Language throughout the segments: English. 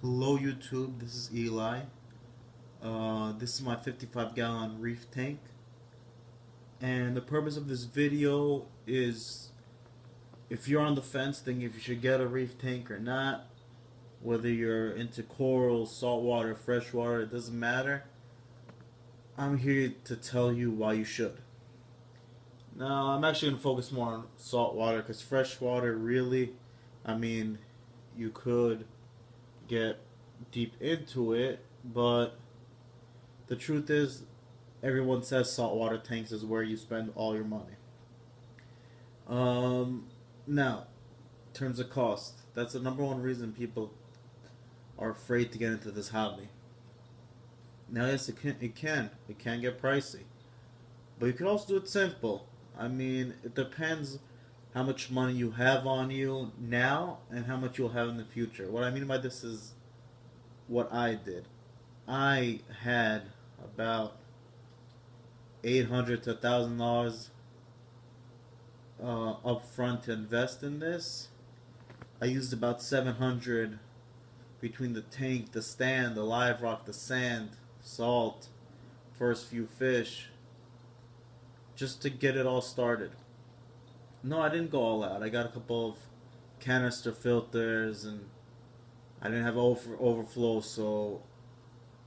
Hello YouTube, this is Eli. This is my 55-gallon reef tank, and the purpose of this video is if you're on the fence thinking if you should get a reef tank or not, whether you're into coral, saltwater, freshwater, it doesn't matter. I'm here to tell you why you should. Now, I'm actually going to focus more on saltwater because freshwater really, I mean, you could get deep into it, but the truth is, everyone says saltwater tanks is where you spend all your money. Um, Now, in terms of cost, that's the number one reason people are afraid to get into this hobby. Now, yes, it can get pricey, but you can also do it simple. I mean, it depends how much money you have on you now and how much you'll have in the future. What I mean by this is what I did. I had about $800 to $1,000 up front to invest in this. I used about 700 between the tank, the stand, the live rock, the sand, salt, first few fish, just to get it all started. No, I didn't go all out. I got a couple of canister filters, and I didn't have overflow, so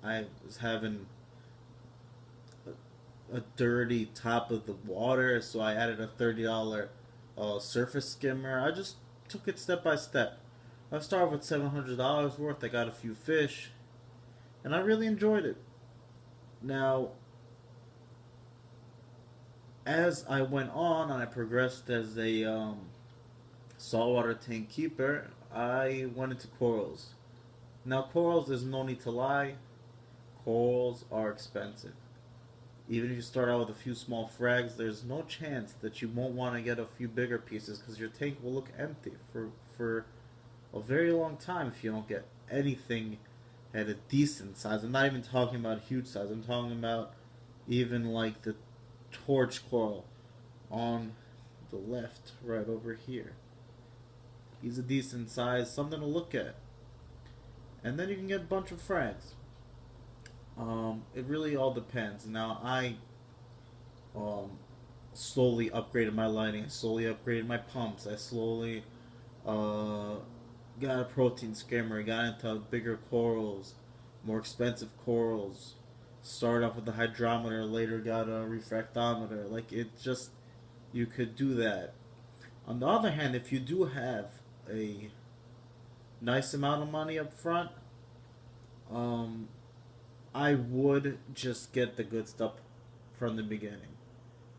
I was having a dirty top of the water, so I added a $30 surface skimmer. I just took it step by step. I started with $700 worth. I got a few fish, and I really enjoyed it. Now, as I went on and I progressed as a saltwater tank keeper, I went into corals. Now, corals, there's no need to lie, corals are expensive. Even if you start out with a few small frags, there's no chance that you won't want to get a few bigger pieces because your tank will look empty for a very long time if you don't get anything at a decent size. I'm not even talking about huge size. I'm talking about even like the torch coral on the left, right over here. He's a decent size, something to look at. And then you can get a bunch of frags. It really all depends. Now, I um, slowly upgraded my lighting. I slowly upgraded my pumps. I slowly uh, got a protein skimmer. Got into bigger corals, more expensive corals. Started off with the hydrometer. Later got a refractometer. Like it just, you could do that. On the other hand, if you do have a nice amount of money up front, um, I would just get the good stuff from the beginning.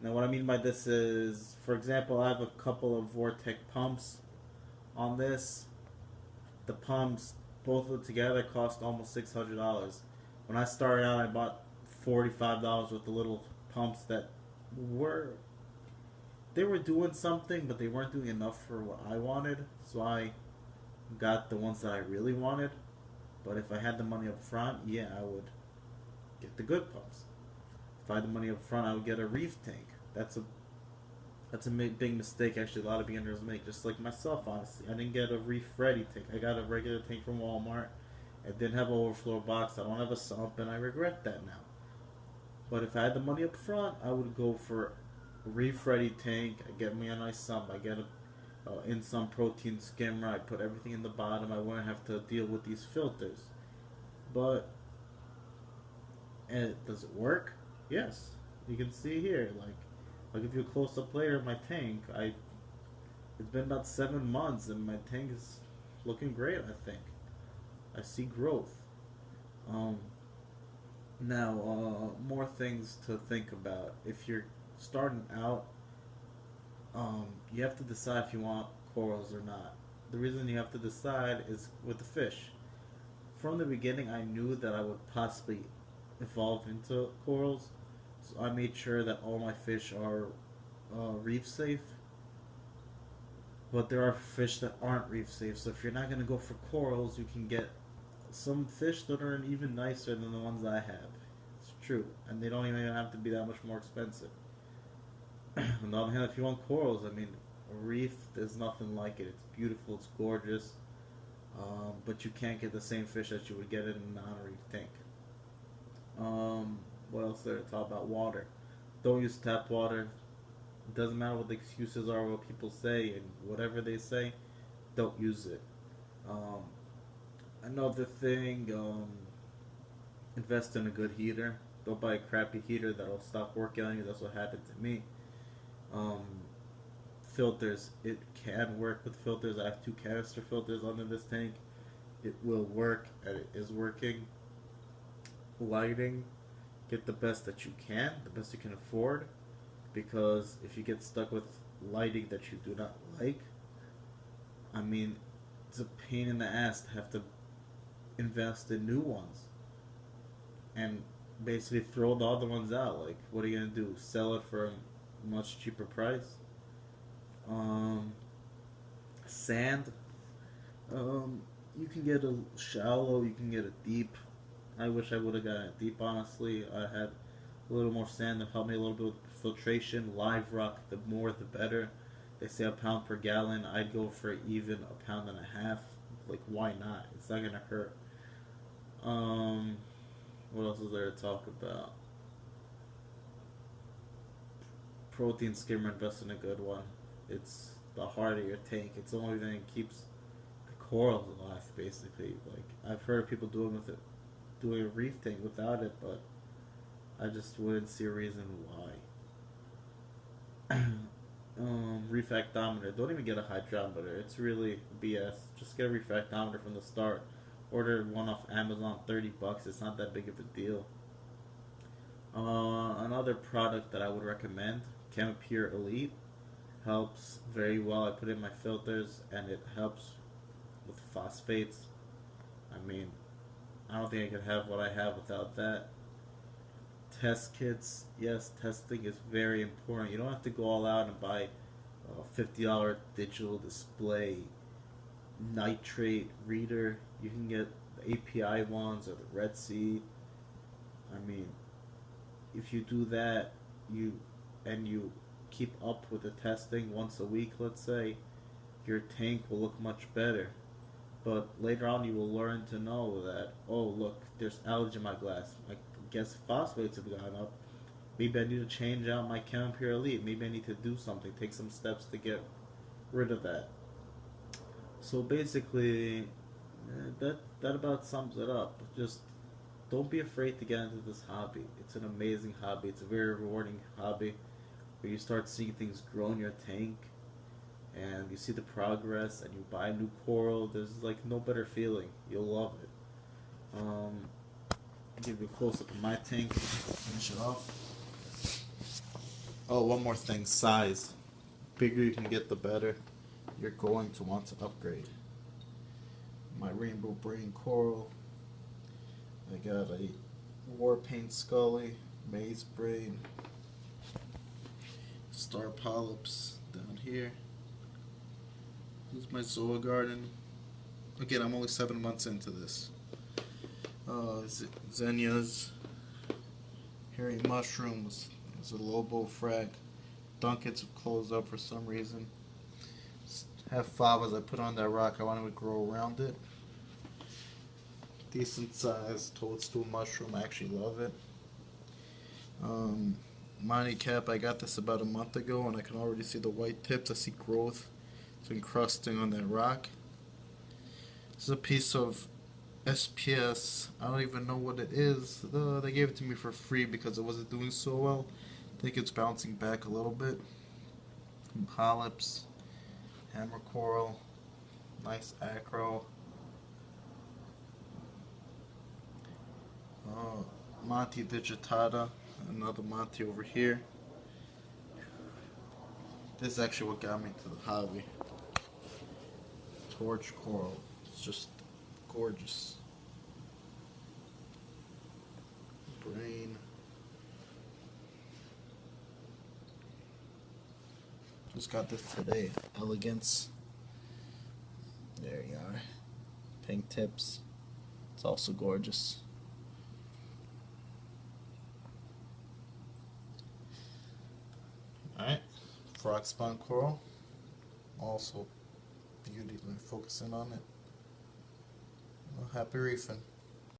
Now, what I mean by this is, for example, I have a couple of Vortec pumps on this. The pumps, both of them together, cost almost $600. When I started out, I bought $45 with the little pumps that were they were doing something, but they weren't doing enough for what I wanted. So I got the ones that I really wanted. But if I had the money up front, yeah, I would get the good pumps. If I had the money up front, I would get a reef tank. That's a big mistake actually a lot of beginners make, just like myself honestly. I didn't get a reef ready tank. I got a regular tank from Walmart. It didn't have an overflow box. I don't have a sump, and I regret that now. But if I had the money up front, I would go for a reef ready tank. I get me a nice sump. I get a in some protein skimmer. I put everything in the bottom. I wouldn't have to deal with these filters. But does it work? Yes. You can see here, like I'll give you a close up later of my tank. It's been about 7 months and my tank is looking great, I think. I see growth. Um Now, more things to think about. If you're starting out, you have to decide if you want corals or not. The reason you have to decide is with the fish. From the beginning, I knew that I would possibly evolve into corals, so I made sure that all my fish are reef safe. But there are fish that aren't reef safe, so if you're not going to go for corals, you can get some fish that are even nicer than the ones I have. It's true, and they don't even have to be that much more expensive. On the other hand, if you want corals, I mean, a reef, there's nothing like it. It's beautiful, it's gorgeous. but you can't get the same fish that you would get in a non-reef tank. Um, what else there to talk about? Water. Don't use tap water. It doesn't matter what the excuses are, what people say, and whatever they say, don't use it. Um, Another thing, invest in a good heater. Don't buy a crappy heater that'll stop working on you. That's what happened to me. Um, Filters. It can work with filters. I have two canister filters under this tank. It will work, and it is working. Lighting. Get the best that you can, the best you can afford, because if you get stuck with lighting that you do not like, I mean, it's a pain in the ass to have to invest in new ones and basically throw the other ones out. Like, what are you gonna do? Sell it for a much cheaper price? Um, Sand. You can get a shallow, you can get a deep. I wish I would have gotten it deep. Honestly, I had a little more sand to help me a little bit with filtration. Live rock, the more the better. They say a pound per gallon. I'd go for even a pound and a half. Like, why not? It's not gonna hurt. Um, what else is there to talk about? Protein skimmer, invest in a good one. It's the heart of your tank. It's the only thing that keeps the corals alive, basically. Like, I've heard people doing a reef tank without it, but I just wouldn't see a reason why. Refractometer. Don't even get a hydrometer. It's really BS. Just get a refractometer from the start. Order one off Amazon, $30. It's not that big of a deal. Another product that I would recommend, Pure Elite, helps very well. I put in my filters and it helps with phosphates. I mean, I don't think I could have what I have without that. Test kits, yes, testing is very important. You don't have to go all out and buy a $50 digital display nitrate reader. You can get the API ones or the Red Sea. I mean, if you do that, you keep up with the testing once a week, let's say, your tank will look much better. But later on, you will learn to know that, oh, look, there's algae in my glass. I guess phosphates have gone up. Maybe I need to change out my Pure Elite. Maybe I need to do something, take some steps to get rid of that. So basically, that about sums it up. Just don't be afraid to get into this hobby. It's an amazing hobby. It's a very rewarding hobby where you start seeing things grow in your tank and you see the progress and you buy new coral. There's like no better feeling. You'll love it. I'll give you a close up of my tank. Finish it off. Oh, one more thing, size. Bigger you can get, the better. You're going to want to upgrade. My rainbow brain coral. I got a war paint scully, maze brain, star polyps down here. This is my Zoa garden. Again, I'm only 7 months into this. Zinnias, hairy mushrooms, there's a Lobo frag. Dunkets have closed up for some reason. Have favas I put on that rock. I want to grow around it. Decent size toadstool mushroom. I actually love it. Monty cap. I got this about a month ago, and I can already see the white tips. I see growth. It's encrusting on that rock. This is a piece of SPS. I don't even know what it is. They gave it to me for free because it wasn't doing so well. I think it's bouncing back a little bit. Some polyps, hammer coral, nice acro. Monte digitata, another Monte over here. This is actually what got me to the hobby. Torch coral. It's just gorgeous. Brain. Just got this today. Elegance. There you are. Pink tips. It's also gorgeous. Alright. Frog spawn coral. Also beauty. Let me focus in on it. Happy reefing.